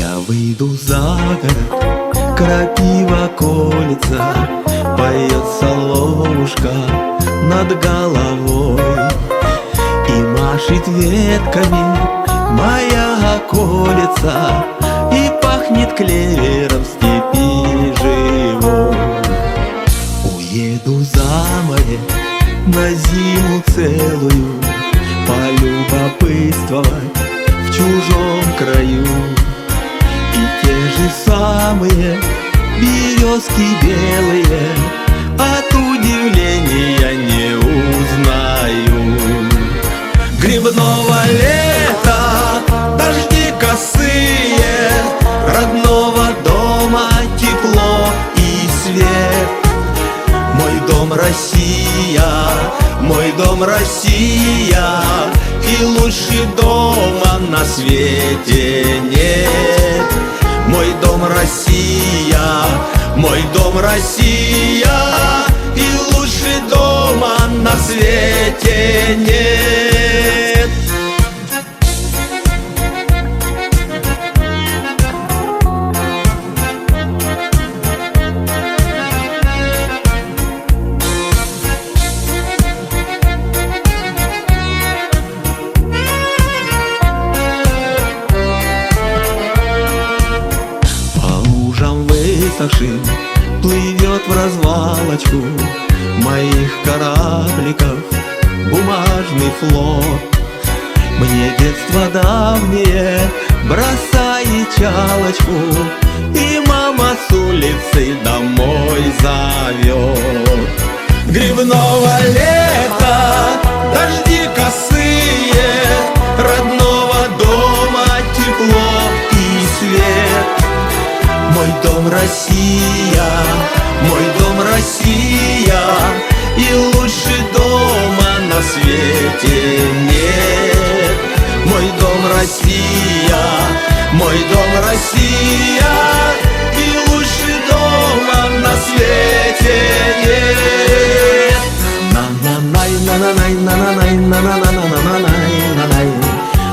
Я выйду за город, крапива колется, поет соловушка над головой и машет ветками моя околица, и пахнет клевером в степи живой. Уеду за море на зиму целую, полюбопытствовать в чужом краю. И те же самые березки белые от удивления не узнаю. Грибного лета дожди косые, родного дома тепло и свет. Мой дом Россия, мой дом Россия, и лучше дома на свете нет. Мой дом Россия, мой дом Россия, и лучше дома на свете нет. Плывет в развалочку моих корабликов бумажный флот. Мне детство давнее бросает чалочку, и мама с улицы домой зовет. Грибного лета дожди косые, родного дома тепло и свет. Мой дом Россия, мой дом Россия, и лучше дома на свете нет. Мой дом Россия, мой дом Россия, и лучше дома на свете нет. На-на-най, на-на-най, на-на-най, на-на-на-на-на-най, на-най,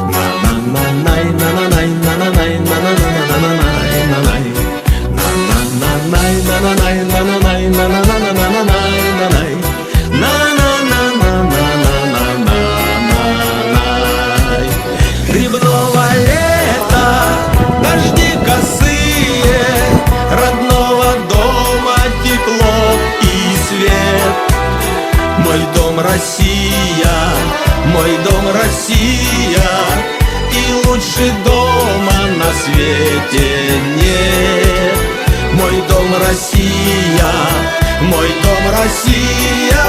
на-на-най, на-на-най, на-на-най, на-на-на-на-на-най, на-най. На-на-най, на-на-най, на-на-най, на-на-на-на-на-най, на-на-на-на-на-на-на-най. Грибного лета дожди косые, родного дома тепло и свет. Мой дом Россия, мой дом Россия, и лучше дома на свете нет. Мой дом Россия, мой дом Россия,